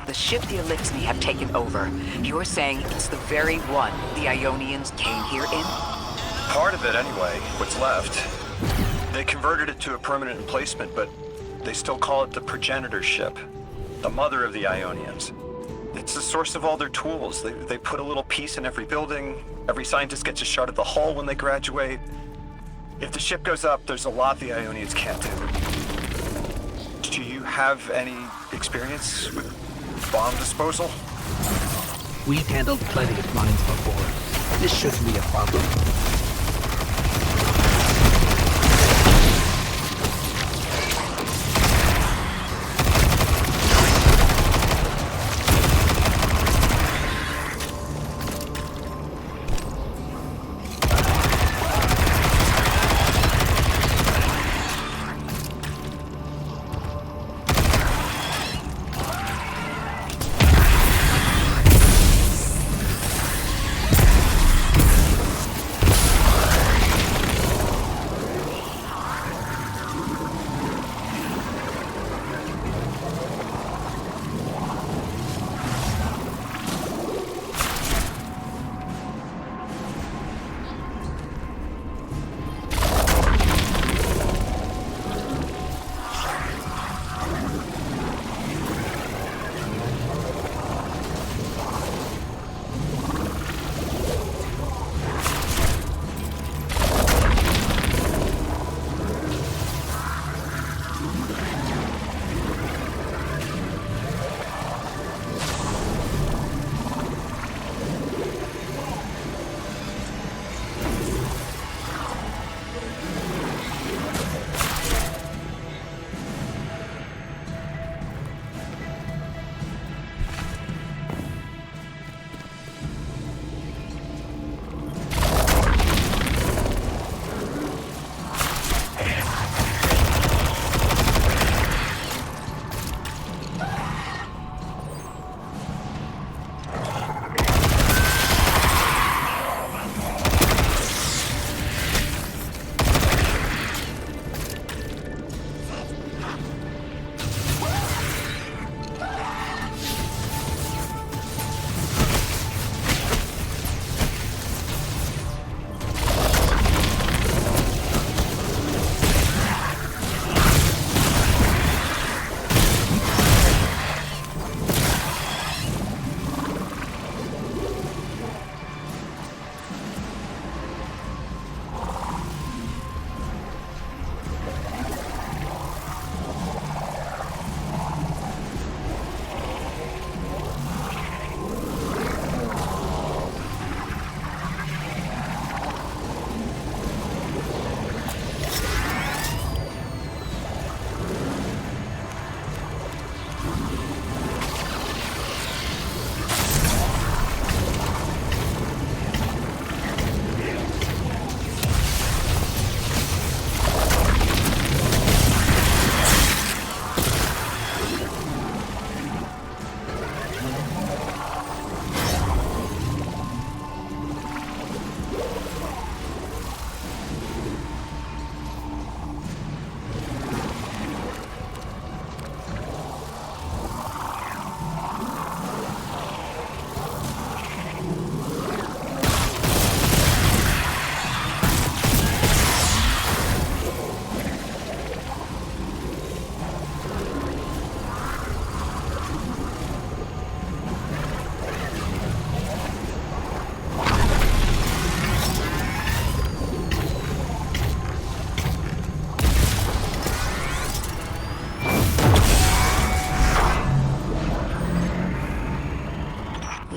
The ship the Elixni have taken over. You're saying it's the very one the Ionians came here in? Part of it, anyway. What's left. They converted it to a permanent emplacement, but they still call it the progenitor ship. The mother of the Ionians. It's the source of all their tools. They put a little piece in every building. Every scientist gets a shot of the hull when they graduate. If the ship goes up, there's a lot the Ionians can't do. Do you have any experience with bomb disposal? We've handled plenty of mines before. This shouldn't be a problem.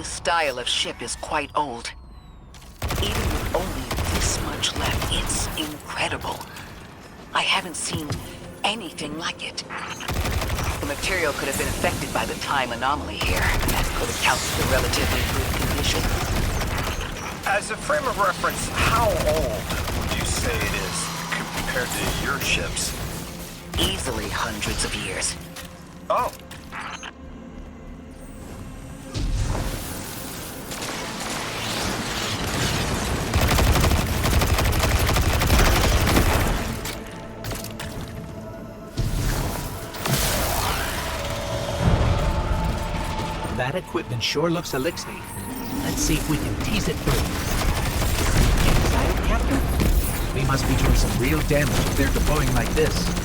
Style of ship is quite old. Even with only this much left, it's incredible. I haven't seen anything like it. The material could have been affected by the time anomaly here. That could account for the relatively good condition. As a frame of reference, how old would you say it is compared to your ships? Easily hundreds of years. Oh. That equipment sure looks elixir. Let's see if we can tease it through. Excited, Captain? We must be doing some real damage if they're deploying like this.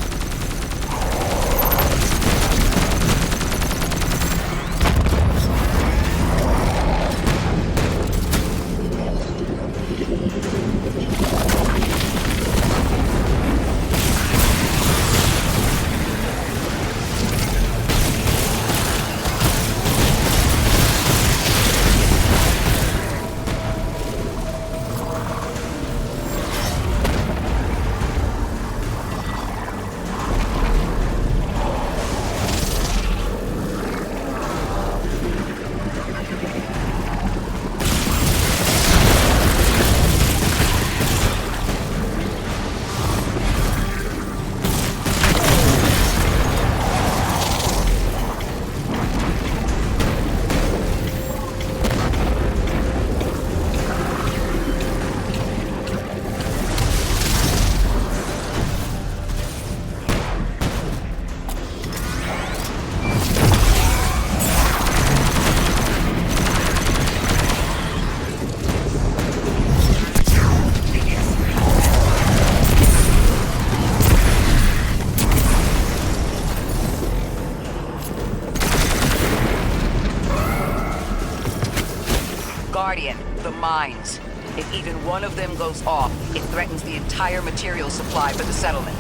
Guardian, the mines. If even one of them goes off, it threatens the entire material supply for the settlement.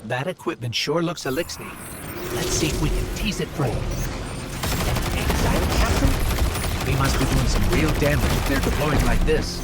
That equipment sure looks elixir. Let's see if we can tease it through. Excited, Captain? We must be doing some real damage if they're deploying like this.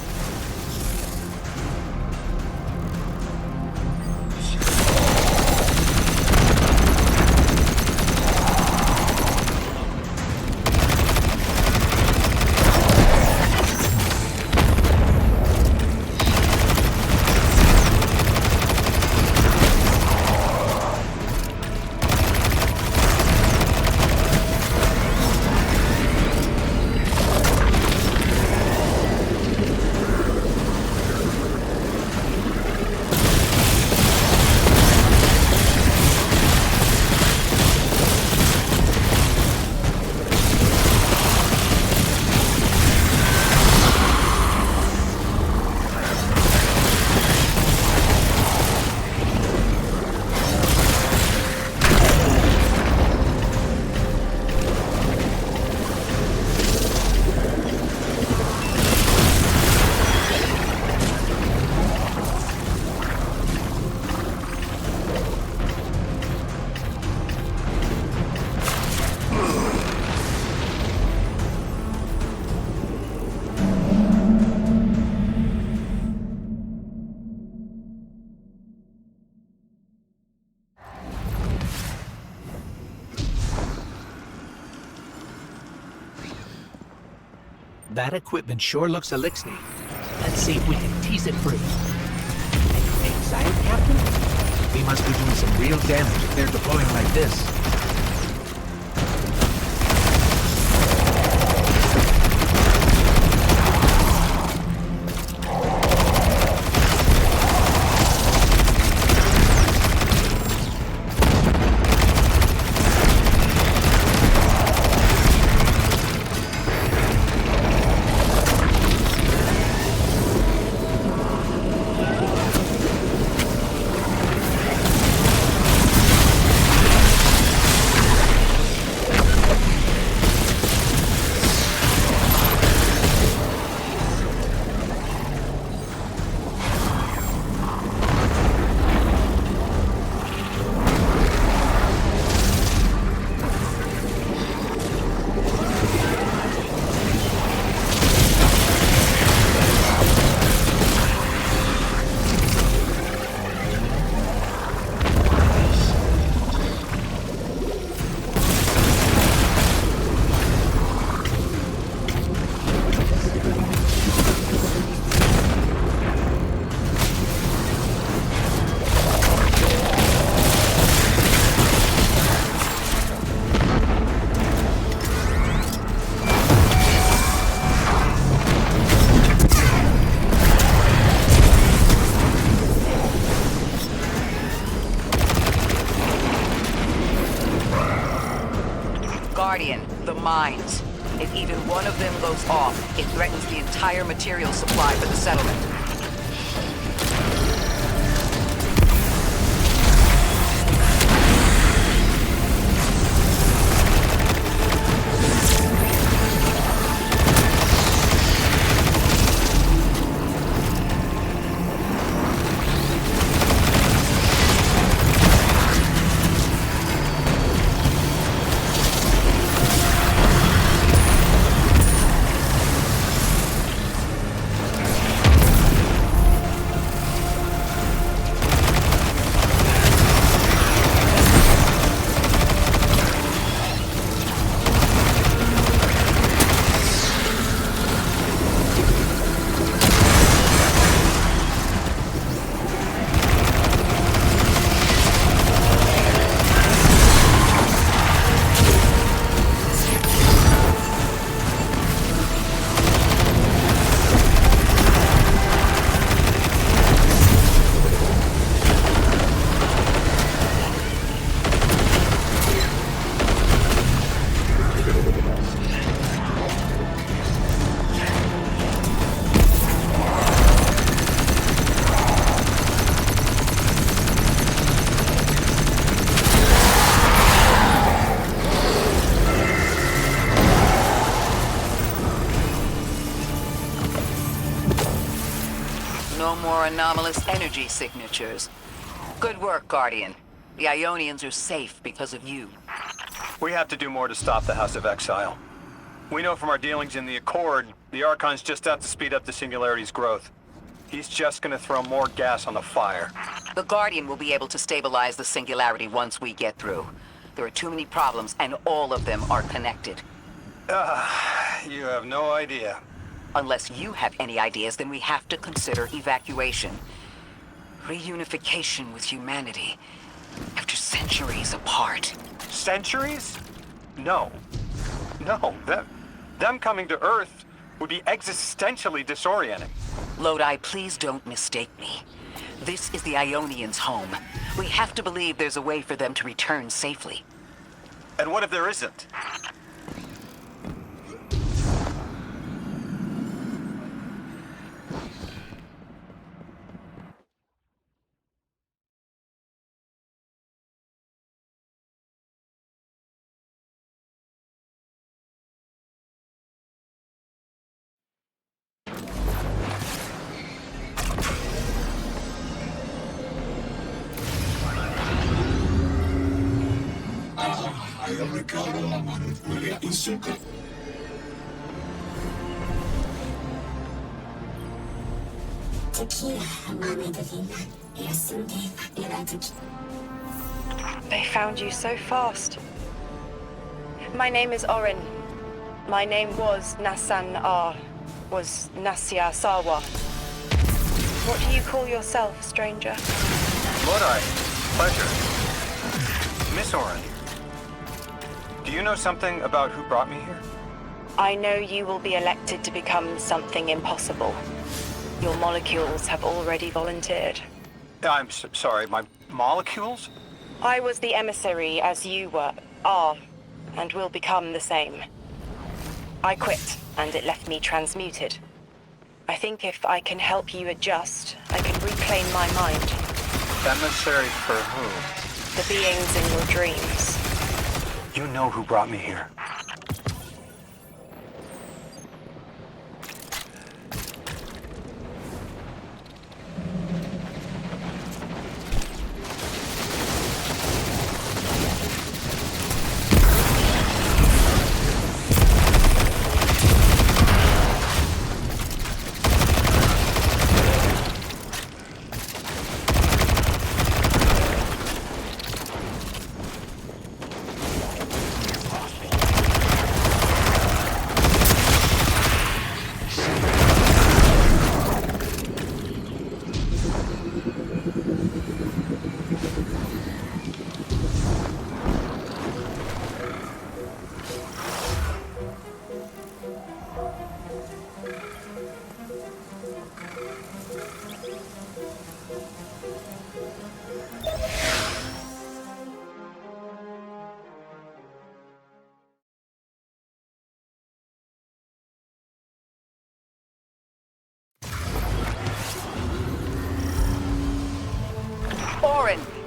That equipment sure looks elixir. Let's see if we can tease it through. Excited, Captain? We must be doing some real damage if they're deploying like this. the mines. If even one of them goes off, it threatens the entire material supply for the settlement. No more anomalous energy signatures. Good work, Guardian. The Ionians are safe because of you. We have to do more to stop the House of Exile. We know from our dealings in the Accord, the Archon's just out to speed up the Singularity's growth. He's just gonna throw more gas on the fire. The Guardian will be able to stabilize the Singularity once we get through. There are too many problems, and all of them are connected. You have no idea. Unless you have any ideas, then we have to consider evacuation. Reunification with humanity. After centuries apart. Centuries? No. No, them coming to Earth would be existentially disorienting. Lodi, please don't mistake me. This is the Ionians' home. We have to believe there's a way for them to return safely. And what if there isn't? They found you so fast. My name is Orin. My name was Nassan R. Was Nassia Sawa. What do you call yourself, stranger? Lodi, pleasure. Miss Orin, do you know something about who brought me here? I know you will be elected to become something impossible. Your molecules have already volunteered. I'm sorry, my molecules? I was the emissary as you are, and will become the same. I quit, and it left me transmuted. I think if I can help you adjust, I can reclaim my mind. Emissary for who? The beings in your dreams. You know who brought me here.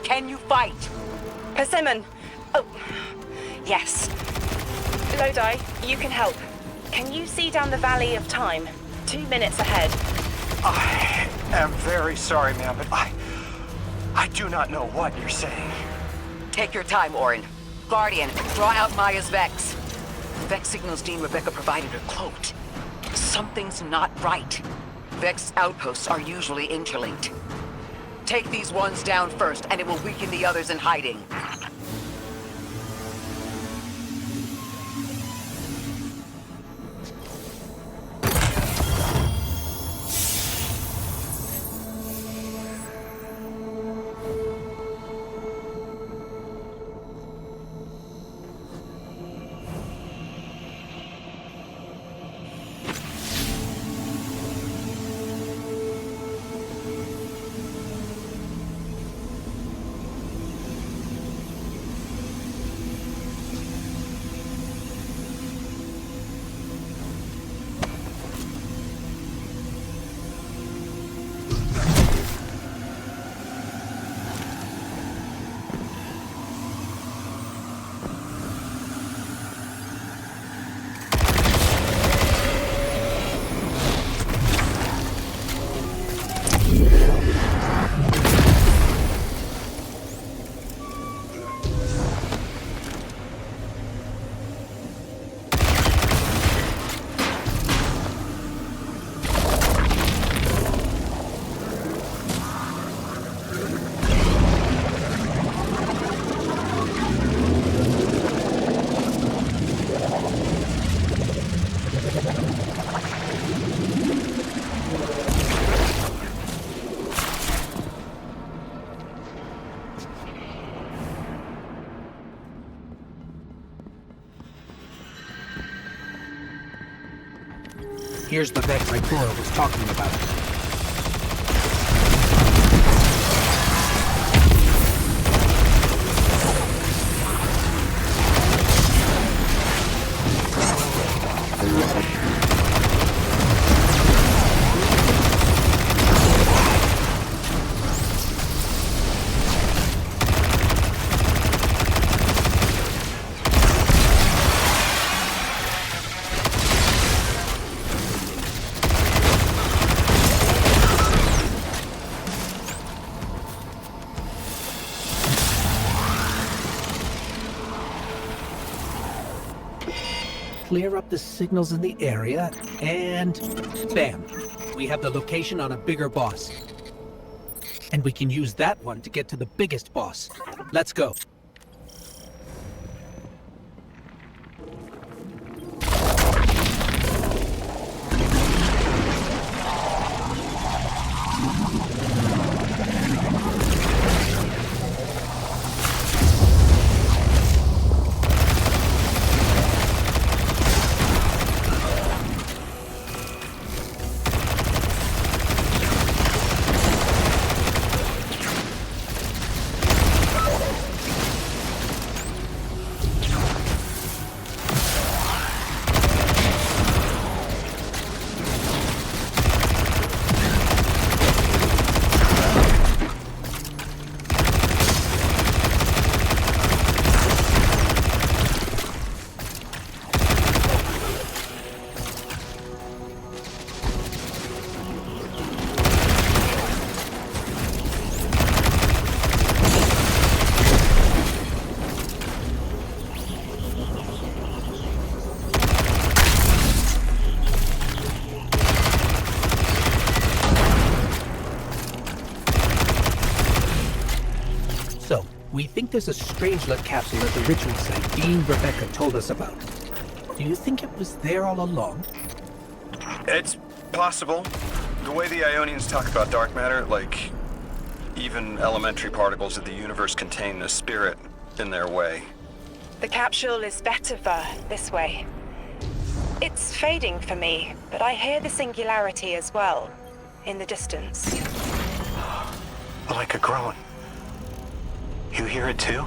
Can you fight? Persimmon! Oh, yes. Lodi, you can help. Can you see down the Valley of Time? 2 minutes ahead. I am very sorry, ma'am, but I do not know what you're saying. Take your time, Orin. Guardian, draw out Maya's Vex. Vex signals Dean Rebecca provided are cloaked. Something's not right. Vex outposts are usually interlinked. Take these ones down first, and it will weaken the others in hiding. Here's the Vex Igora was talking about. Clear up the signals in the area, and bam! We have the location on a bigger boss. And we can use that one to get to the biggest boss. Let's go. So, we think there's a Strangelet capsule at the ritual site Dean Rebecca told us about. Do you think it was there all along? It's possible. The way the Ionians talk about dark matter, like even elementary particles of the universe contain a spirit in their way. The capsule is better for this way. It's fading for me, but I hear the singularity as well, in the distance. Like a groan. You hear it too?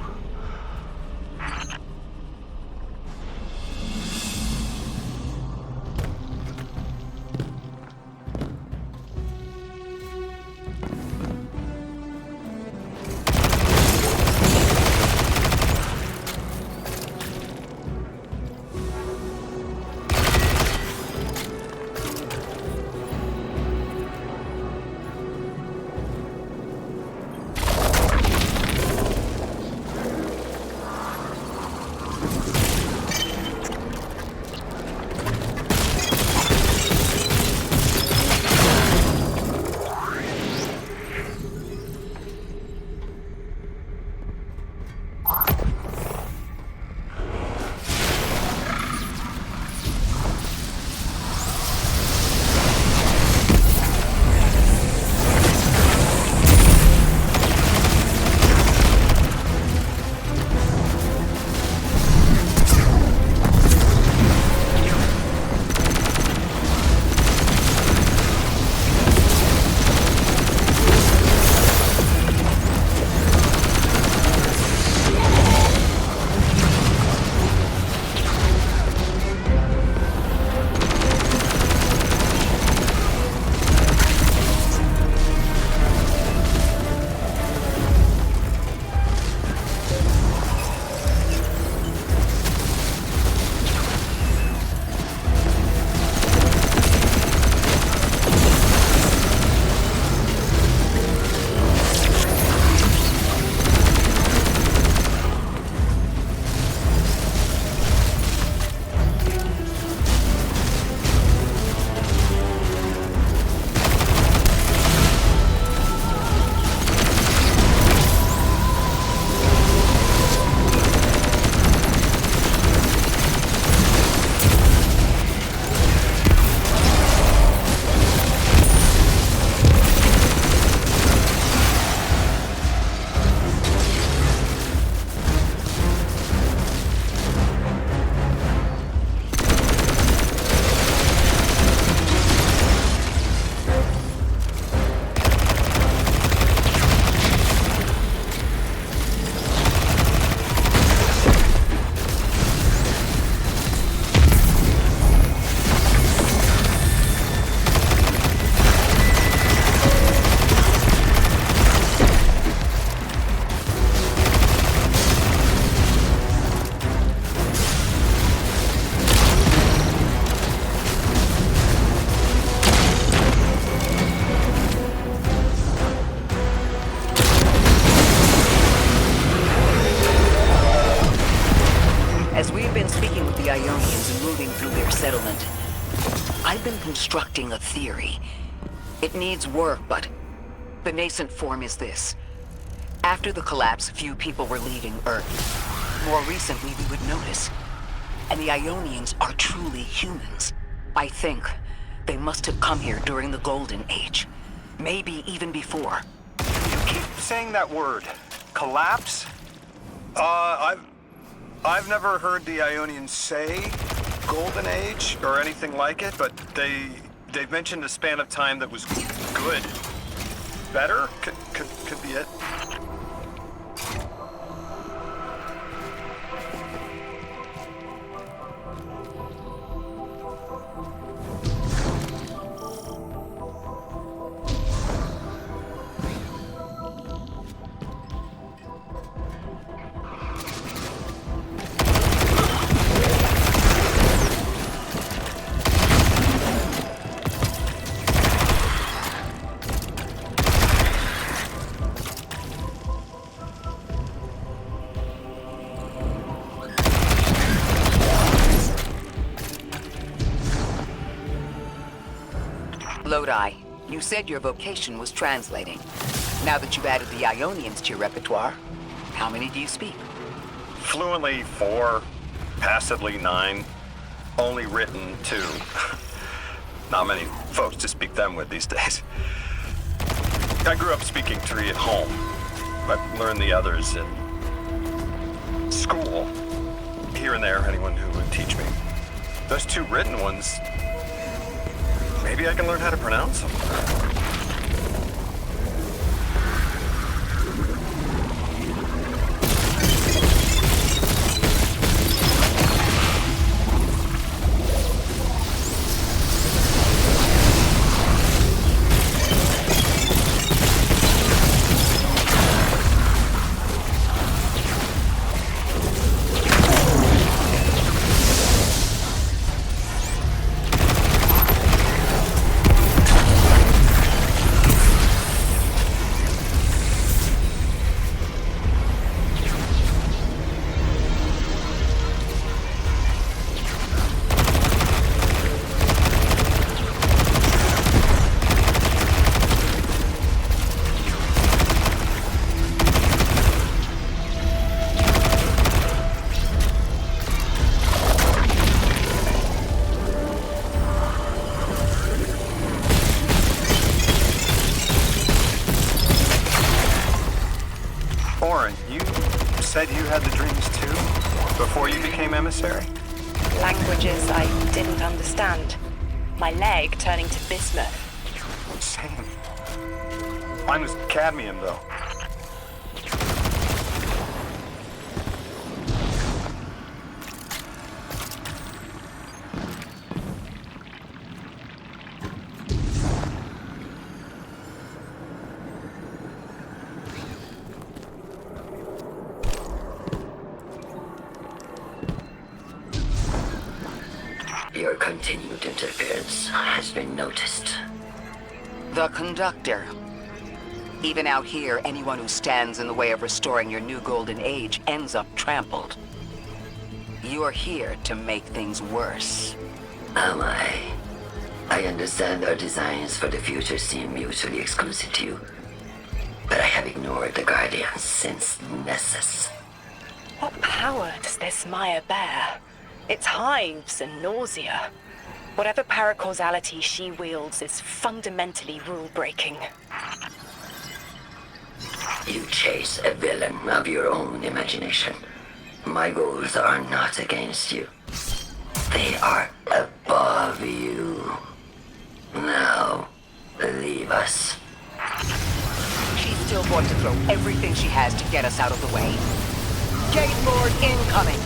settlement. I've been constructing a theory. It needs work, but the nascent form is this. After the collapse, few people were leaving Earth. More recently, we would notice. And the Ionians are truly humans. I think they must have come here during the Golden Age. Maybe even before. You keep saying that word. Collapse? I've never heard the Ionians say Golden Age or anything like it, but they've mentioned a span of time that was good. Better? Could be it. Lodi, you said your vocation was translating. Now that you've added the Ionians to your repertoire, how many do you speak? Fluently 4, passively 9, only written 2. Not many folks to speak them with these days. I grew up speaking 3 at home. I've learned the others in school. Here and there, anyone who would teach me. Those 2 written ones, maybe I can learn how to pronounce them. Said you had the dreams too, before you became emissary? Languages I didn't understand. My leg turning to bismuth. Same. Mine was cadmium, though. Your continued interference has been noticed. The conductor. Even out here, anyone who stands in the way of restoring your new golden age ends up trampled. You're here to make things worse. Am I? I understand our designs for the future seem mutually exclusive to you, but I have ignored the Guardians since Nessus. What power does this Maya bear? It's hives and nausea. Whatever paracausality she wields is fundamentally rule-breaking. You chase a villain of your own imagination. My goals are not against you. They are above you. Now, leave us. She's still going to throw everything she has to get us out of the way. Gate Lord incoming!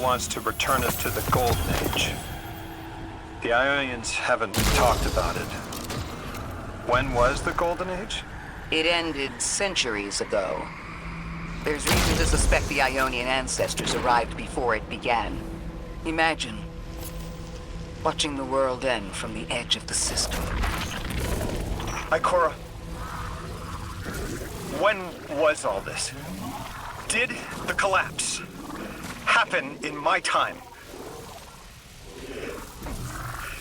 wants to return us to the Golden Age. The Ionians haven't talked about it. When was the Golden Age? It ended centuries ago. There's reason to suspect the Ionian ancestors arrived before it began. Imagine watching the world end from the edge of the system. Ikora, when was all this? Did the collapse happen in my time?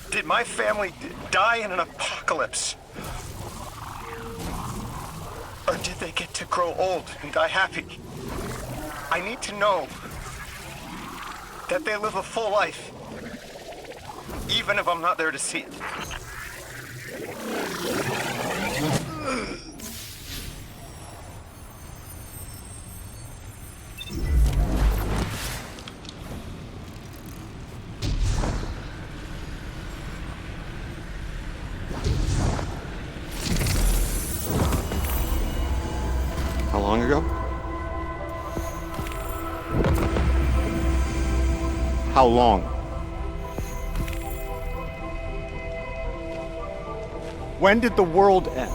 Did my family die in an apocalypse? Or did they get to grow old and die happy? I need to know that they live a full life, even if I'm not there to see it. How long ago? How long? When did the world end?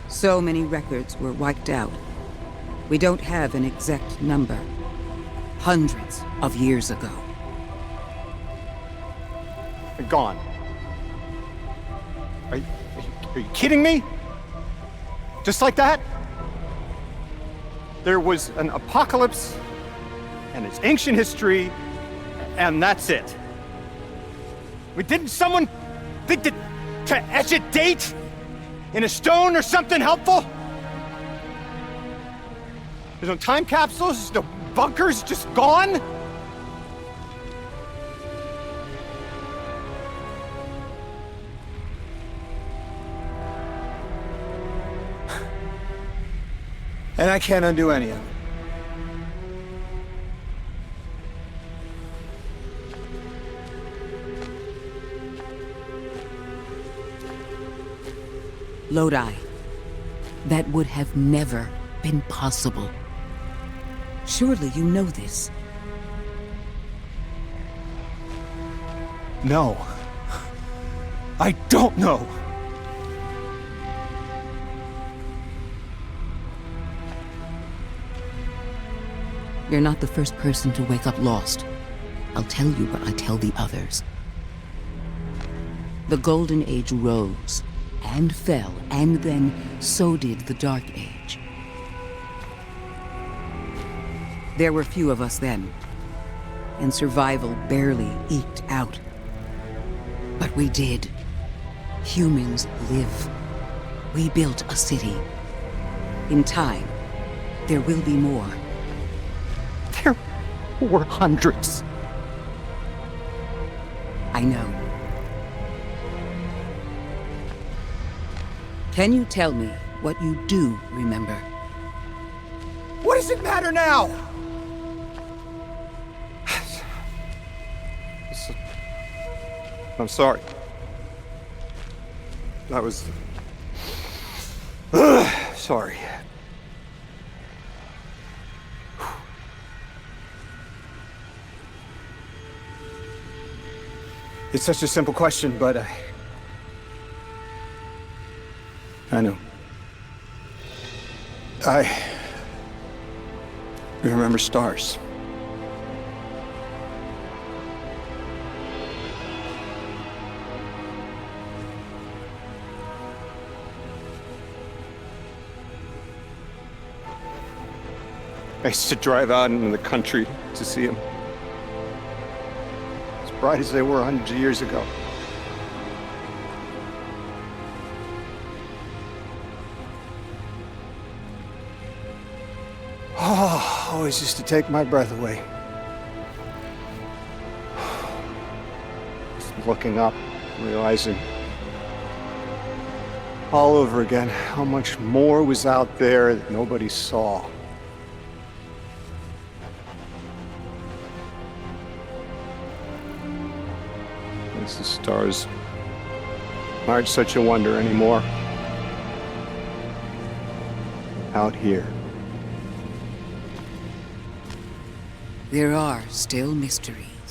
So many records were wiped out. We don't have an exact number. Hundreds of years ago. Gone. Are you kidding me? Just like that? There was an apocalypse, and it's ancient history, and that's it. Didn't someone think to etch a date in a stone or something helpful? There's no time capsules, no bunkers, just gone? And I can't undo any of it. Lodi. That would have never been possible. Surely you know this. No. I don't know. You're not the first person to wake up lost. I'll tell you what I tell the others. The Golden Age rose and fell, and then so did the Dark Age. There were few of us then, and survival barely eked out. But we did. Humans live. We built a city. In time, there will be more. There were hundreds. I know. Can you tell me what you do remember? What does it matter now? I'm sorry. I was... sorry. It's such a simple question, but I know. I remember stars. I used to drive out into the country to see them. As bright as they were hundreds of years ago. Oh, always used to take my breath away. Just looking up, realizing all over again how much more was out there that nobody saw. The stars aren't such a wonder anymore. Out here. There are still mysteries.